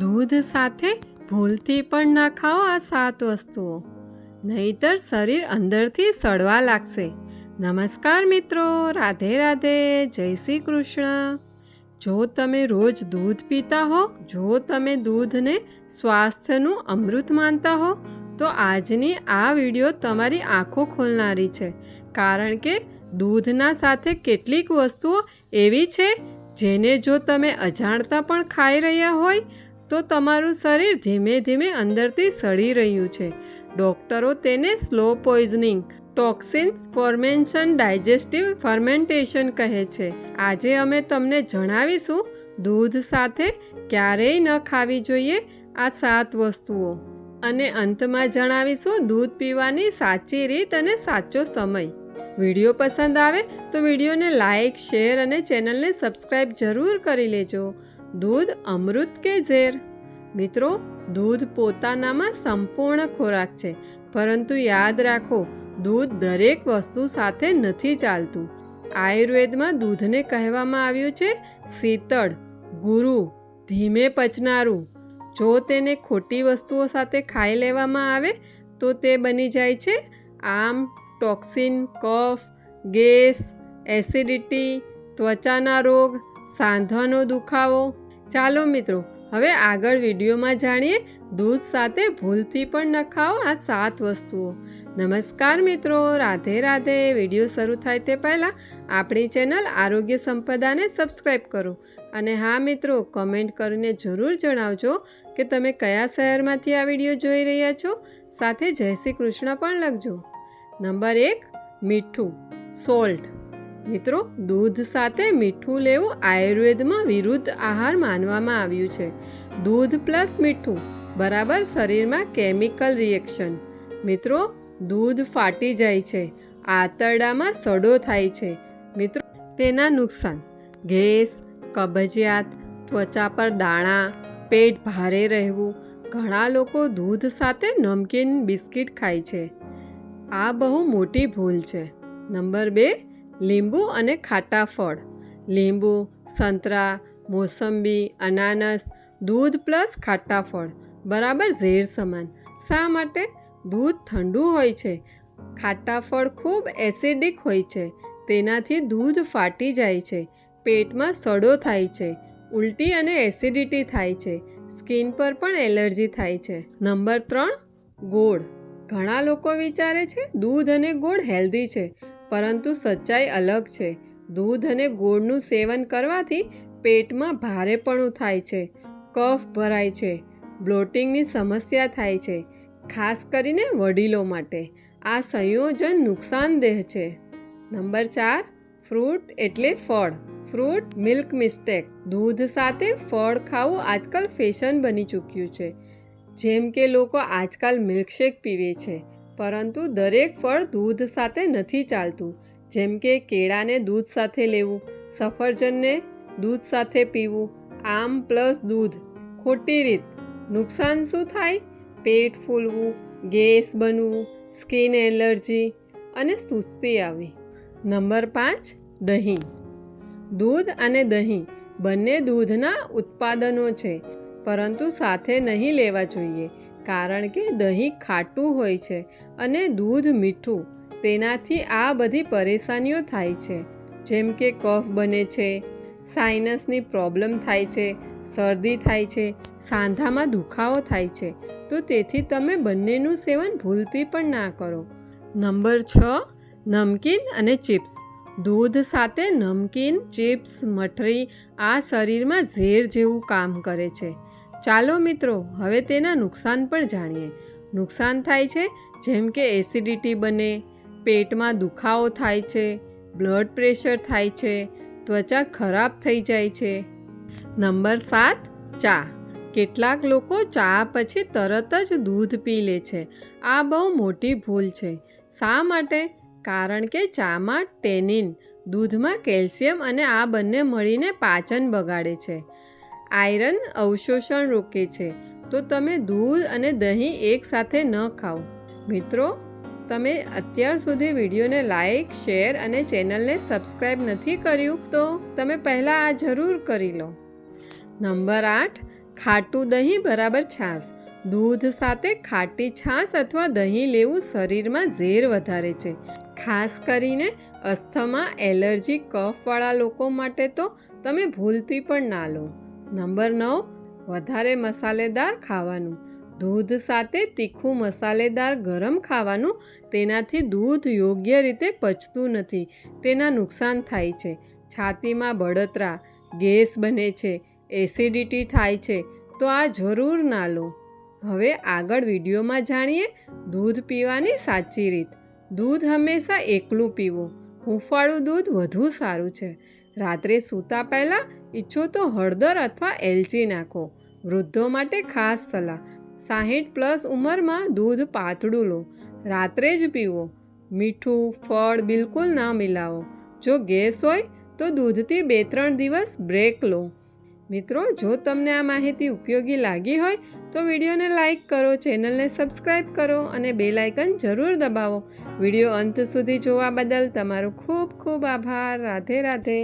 દૂધ સાથે ભૂલથી પણ ના ખાઓ આ 7 વસ્તુઓ, નહીતર શરીર અંદરથી સડવા લાગશે. નમસ્કાર મિત્રો, રાધે રાધે, જય શ્રી કૃષ્ણ. જો તમે રોજ દૂધ પીતા હો, જો તમે દૂધને સ્વાસ્થ્યનું અમૃત માનતા હો, તો આજની આ વિડીયો તમારી આંખો ખોલનારી છે. કારણ કે દૂધના સાથે કેટલીક વસ્તુઓ એવી છે જેને જો તમે અજાણતા પણ ખાઈ રહ્યા હોય તો તમારું શરીર ધીમે ધીમે અંદરથી સડી રહ્યું છે. ડૉક્ટરો તેને slow poisoning, toxins formation, digestive fermentation કહે છે. આજે અમે તમને જણાવીશું દૂધ સાથે ક્યારેય ન ખાવી જોઈએ આ 7 વસ્તુઓ, અને અંતમાં જણાવીશું દૂધ પીવાની સાચી રીત અને સાચો સમય. વિડીયો પસંદ આવે તો વિડીયોને લાઇક, શેર અને ચેનલને સબસ્ક્રાઈબ જરૂર કરી લેજો. દૂધ અમૃત કે ઝેર? મિત્રો, દૂધ પોતાનામાં સંપૂર્ણ ખોરાક છે, પરંતુ યાદ રાખો, દૂધ દરેક વસ્તુ સાથે નથી ચાલતું. આયુર્વેદમાં દૂધને કહેવામાં આવ્યું છે શીતળ, ગુરુ, ધીમે પચનારું. જો તેને ખોટી વસ્તુઓ સાથે ખાઈ લેવામાં આવે તો તે બની જાય છે આમ, ટોક્સિન, કફ, ગેસ, એસિડિટી, ત્વચાના રોગ, સાંધાનો દુખાવો. ચાલો મિત્રો, હવે આગળ વિડીયોમાં જાણીએ દૂધ સાથે ભૂલથી પણ ન ખાઓ આ 7 વસ્તુઓ. નમસ્કાર મિત્રો, રાધે રાધે. વિડીયો શરૂ થાય તે પહેલાં આપણી ચેનલ આરોગ્ય સંપદાને સબસ્ક્રાઈબ કરો. અને હા મિત્રો, કમેન્ટ કરીને જરૂર જણાવજો કે તમે કયા શહેરમાંથી આ વિડીયો જોઈ રહ્યા છો. સાથે જય શ્રી કૃષ્ણ પણ લખજો. નંબર 1, મીઠું, સોલ્ટ. મિત્રો, દૂધ સાથે મીઠું લેવું આયુર્વેદમાં વિરુદ્ધ આહાર માનવામાં આવ્યું છે. દૂધ પ્લસ મીઠું બરાબર શરીરમાં કેમિકલ રિએક્શન. મિત્રો, દૂધ ફાટી જાય છે, આંતરડામાં સડો થાય છે. મિત્રો, તેના નુકસાન: ગેસ, કબજિયાત, ત્વચા પર દાણા, પેટ ભારે રહેવું. ઘણા લોકો દૂધ સાથે નમકીન બિસ્કિટ ખાય છે. આ બહુ મોટી ભૂલ છે. નંબર 2, લીંબુ અને ખાટા ફળ. લીંબુ, સંતરા, મોસંબી, અનાનસ. દૂધ પ્લસ ખાટા ફળ બરાબર ઝેર સમાન. શા માટે? દૂધ ઠંડુ હોય છે, ખાટા ફળ ખૂબ એસિડિક હોય છે. તેનાથી દૂધ ફાટી જાય છે, પેટમાં સડો થાય છે, ઉલટી અને એસિડિટી થાય છે, સ્કિન પર પણ એલર્જી થાય છે. નંબર 3, ગોળ. ઘણા લોકો વિચારે છે દૂધ અને ગોળ હેલ્ધી છે, પરંતુ સચ્ચાઈ અલગ છે. દૂધ અને ગોળનું સેવન કરવાથી પેટમાં ભારેપણું થાય છે, કફ ભરાય છે, બ્લોટિંગની સમસ્યા થાય છે, ખાસ કરીને વડીલો માટે. આ સંયોજન નુકસાનદેહ છે. નંબર 4, ફ્રૂટ એટલે ફળ. Fruit milk mistake. દૂધ સાથે ફળ ખાવું આજકાલ ફેશન બની ચૂક્યું છે. જેમ કે લોકો આજકાલ મિલ્કશેક પીવે છે, પરંતુ દરેક ફળ દૂધ સાથે નથી ચાલતું. જેમ કે કેળાને દૂધ સાથે લેવું, સફરજનને દૂધ સાથે પીવું, આમ પ્લસ દૂધ. ખોટી રીત. નુકસાન શું થાય? પેટ ફૂલવું, ગેસ બનવું, સ્કિન એલર્જી અને સુસ્તી આવવી. નંબર 5, દહીં. દૂધ અને દહીં બંને દૂધના ઉત્પાદનો છે, પરંતુ સાથે નહીં લેવા જોઈએ, કારણ કે દહીં ખાટું હોય છે અને દૂધ મીઠું. તેનાથી આ બધી પરેશાનીઓ થાય છે, જેમ કે કફ બને છે, સાઇનસની પ્રોબ્લેમ થાય છે, શરદી થાય છે, સાંધામાં દુખાવો થાય છે. તો તેથી તમે બંનેનું સેવન ભૂલથી પણ ના કરો. નંબર 6, નમકીન અને ચિપ્સ. દૂધ સાથે નમકીન, ચિપ્સ, મઠરી આ શરીરમાં ઝેર જેવું કામ કરે છે. ચાલો મિત્રો, હવે તેના નુકસાન પણ જાણીએ. નુકસાન થાય છે જેમ કે એસિડિટી બને, પેટમાં દુખાવો થાય છે, બ્લડ પ્રેશર થાય છે, ત્વચા ખરાબ થઈ જાય છે. નંબર 7, ચા. કેટલાક લોકો ચા પછી તરત જ દૂધ પી લે છે. આ બહુ મોટી ભૂલ છે. શા માટે? કારણ કે ચામાં ટેનિન, દૂધમાં કેલ્શિયમ અને આ બંને મળીને પાચન બગાડે છે, આયરન અવશોષણ રોકે છે. તો તમે દૂધ અને દહીં એકસાથે ન ખાઓ. મિત્રો, તમે અત્યાર સુધી વિડીયોને લાઇક, શેર અને ચેનલને સબસ્ક્રાઈબ નથી કર્યું તો તમે પહેલાં આ જરૂર કરી લો. નંબર 8, ખાટું દહીં બરાબર છાશ. દૂધ સાથે ખાટી છાશ અથવા દહીં લેવું શરીરમાં ઝેર વધારે છે. ખાસ કરીને અસ્થમા, એલર્જી, કફવાળા લોકો માટે તો તમે ભૂલથી પણ ના લો. નંબર 9, વધારે મસાલેદાર ખાવાનું. દૂધ સાથે તીખું મસાલેદાર ગરમ ખાવાનું. તેનાથી દૂધ યોગ્ય રીતે પચતું નથી. તેના નુકસાન થાય છે. છાતીમાં બળતરા, ગેસ બને છે, એસિડિટી થાય છે. તો આ જરૂર ના લો. હવે આગળ વિડીયોમાં જાણીએ દૂધ પીવાની સાચી રીત. દૂધ હંમેશા એકલું પીવું. હૂંફાળું દૂધ વધુ સારું છે. રાત્રે સૂતા પહેલાં ઈચ્છો તો હળદર અથવા એલચી નાખો. વૃદ્ધો માટે ખાસ સલાહ. 60+ ઉંમરમાં દૂધ પાતળું લો. રાત્રે જ પીવો. મીઠું, ફળ બિલકુલ ના મિલાવો. જો ગેસ હોય તો દૂધથી 2-3 દિવસ બ્રેક લો. મિત્રો, જો તમને આ માહિતી ઉપયોગી લાગી હોય તો વિડીયોને લાઈક કરો, ચેનલને સબસ્ક્રાઈબ કરો અને બેલ આઇકન જરૂર દબાવો. વિડીયો અંત સુધી જોવા બદલ તમારો ખૂબ ખૂબ આભાર. રાધે રાધે.